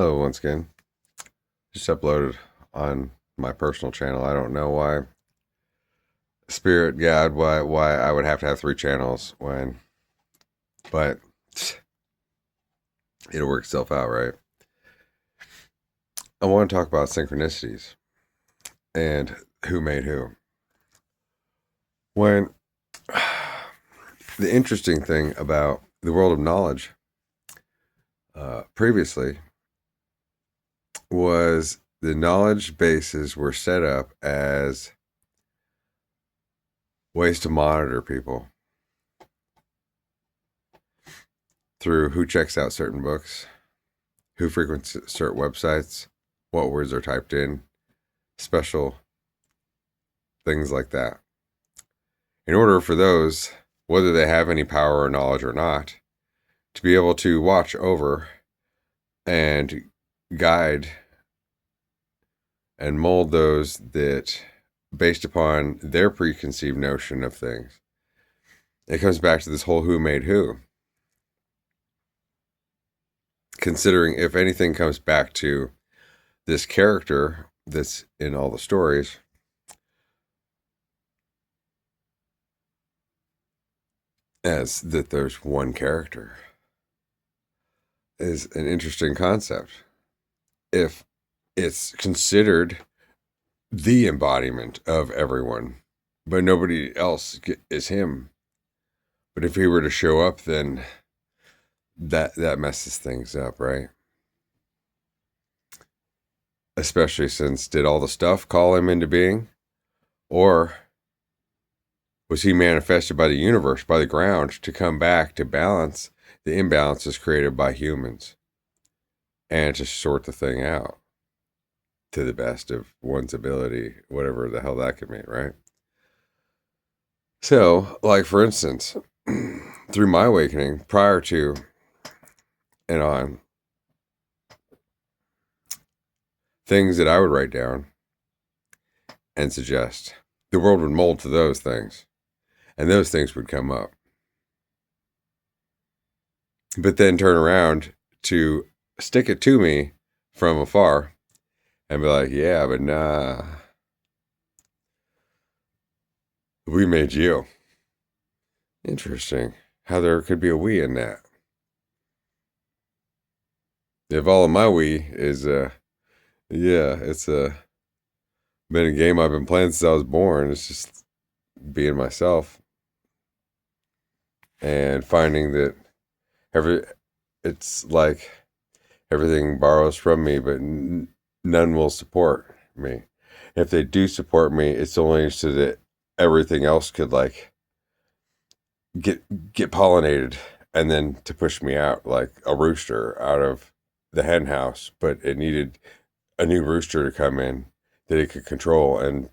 Oh, once again, just uploaded on my personal channel. I don't know why Spirit God, why I would have to have three channels but it'll work itself out, right? I want to talk about synchronicities and who made who. When the interesting thing about the world of knowledge previously was the knowledge bases were set up as ways to monitor people through who checks out certain books, who frequents certain websites, what words are typed in, special things like that. In order for those, whether they have any power or knowledge or not, to be able to watch over and guide and mold those that based upon their preconceived notion of things. It comes back to this whole who made who. Considering if anything comes back to this character that's in all the stories, as that there's one character, is an interesting concept. If it's considered the embodiment of everyone, but nobody else is him. But if he were to show up, then that messes things up, right? Especially since did all the stuff call him into being? Or was he manifested by the universe, by the ground, to come back to balance the imbalances created by humans and to sort the thing out to the best of one's ability, whatever the hell that could mean, right? So, like for instance, through my awakening, prior to and on, things that I would write down and suggest, the world would mold to those things, and those things would come up. But then turn around to stick it to me from afar and be like, yeah, but nah, we made you. Interesting how there could be a we in that. If all of my we is, it's been a game I've been playing since I was born. It's just being myself and finding that it's like everything borrows from me, but none will support me. If they do support me, it's only so that everything else could like get pollinated and then to push me out like a rooster out of the hen house, but it needed a new rooster to come in that it could control and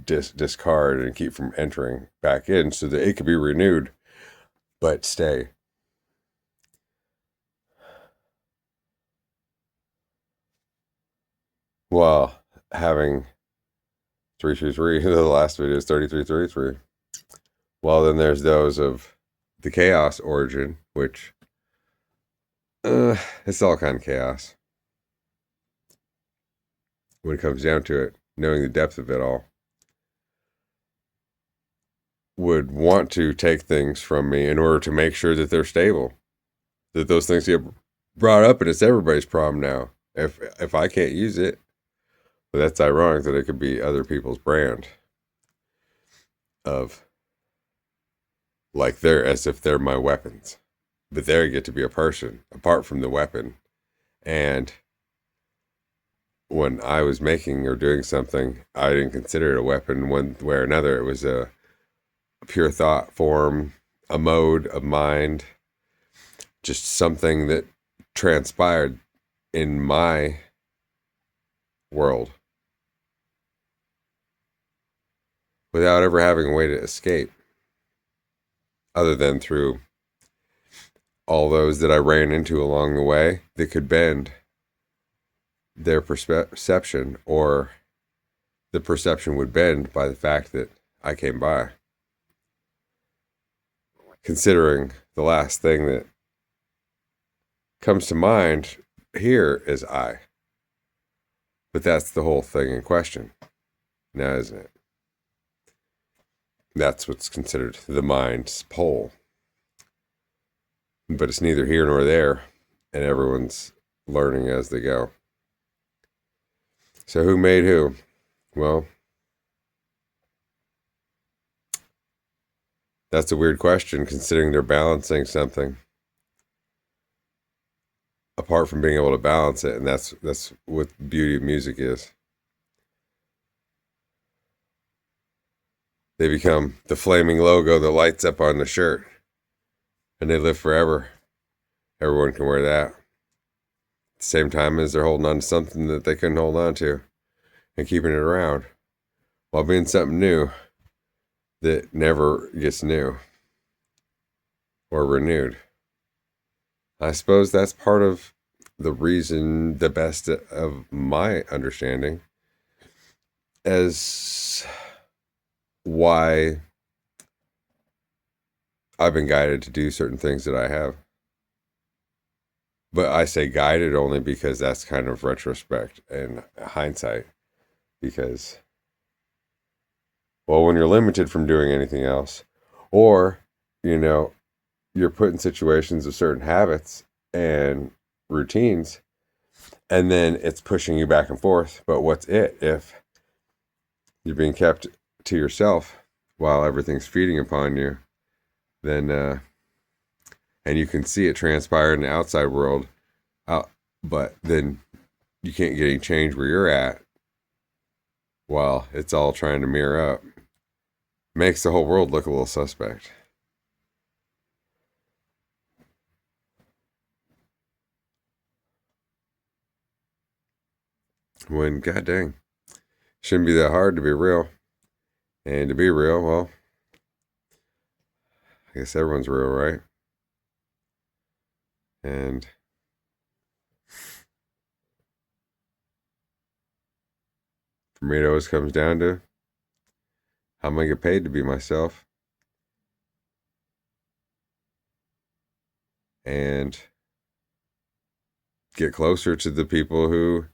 discard and keep from entering back in so that it could be renewed but stay. While having 333, the last video is 3333. Well, then there's those of the chaos origin, which it's all kind of chaos when it comes down to it, knowing the depth of it all. Would want to take things from me in order to make sure that they're stable, that those things get brought up, and it's everybody's problem now. If I can't use it, but that's ironic that it could be other people's brand of like they're as if they're my weapons, but they get to be a person apart from the weapon. And when I was making or doing something, I didn't consider it a weapon one way or another. It was a pure thought form, a mode of mind, just something that transpired in my world without ever having a way to escape, other than through all those that I ran into along the way that could bend their perception, or the perception would bend by the fact that I came by. Considering the last thing that comes to mind here is I. But that's the whole thing in question now, isn't it? That's what's considered the mind's pole. But it's neither here nor there, and everyone's learning as they go. So who made who? Well, that's a weird question considering they're balancing something apart from being able to balance it, and that's what the beauty of music is. They become the flaming logo that lights up on the shirt, and they live forever. Everyone can wear that. At the same time as they're holding on to something that they couldn't hold on to and keeping it around while being something new that never gets new or renewed. I suppose that's part of the reason, the best of my understanding, as why I've been guided to do certain things that I have. But I say guided only because that's kind of retrospect and hindsight. Because, well, when you're limited from doing anything else, or, you're put in situations of certain habits and routines, and then it's pushing you back and forth. But what's it if you're being kept to yourself while everything's feeding upon you? Then, and you can see it transpire in the outside world, but then you can't get any change where you're at while it's all trying to mirror up. Makes the whole world look a little suspect. When, god dang, shouldn't be that hard to be real. And to be real, well, I guess everyone's real, right? And for me, it always comes down to how am I get paid to be myself? And get closer to the people who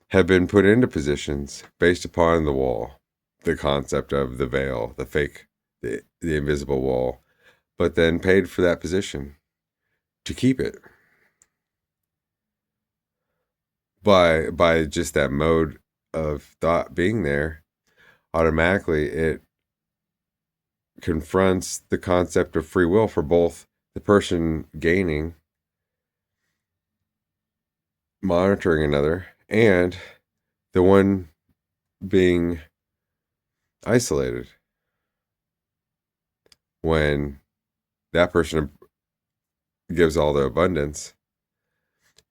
have been put into positions based upon the wall, the concept of the veil, the fake, the invisible wall, but then paid for that position to keep it by just that mode of thought being there. Automatically it confronts the concept of free will for both the person gaining, monitoring another, and the one being isolated. When that person gives all the abundance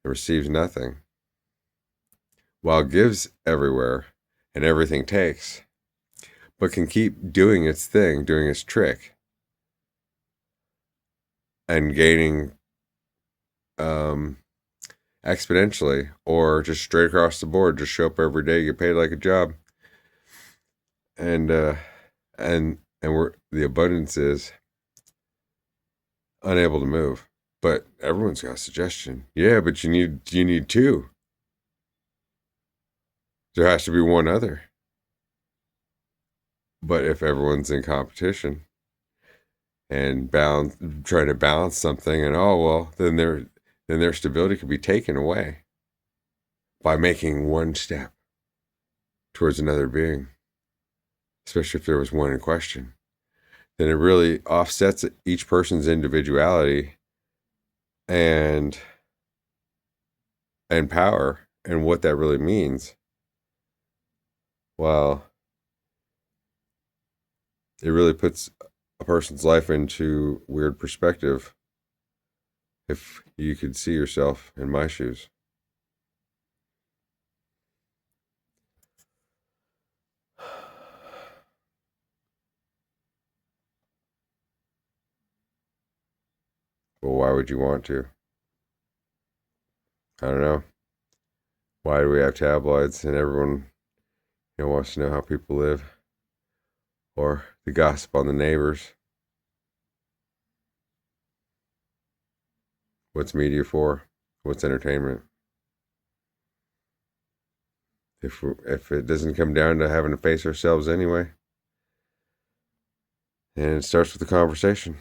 and receives nothing, while gives everywhere and everything takes, but can keep doing its thing, doing its trick, and gaining exponentially, or just straight across the board, just show up every day, get paid like a job, and where the abundance is unable to move. But everyone's got a suggestion. Yeah, but you need two. There has to be one other. But if everyone's in competition and trying to balance something, and then their stability could be taken away by making one step towards another being, especially if there was one in question. Then it really offsets each person's individuality and power and what that really means. Well, it really puts a person's life into weird perspective if you could see yourself in my shoes. Well, why would you want to? I don't know. Why do we have tabloids and everyone wants to know how people live? Or the gossip on the neighbors? What's media for? What's entertainment? if it doesn't come down to having to face ourselves anyway. And it starts with the conversation.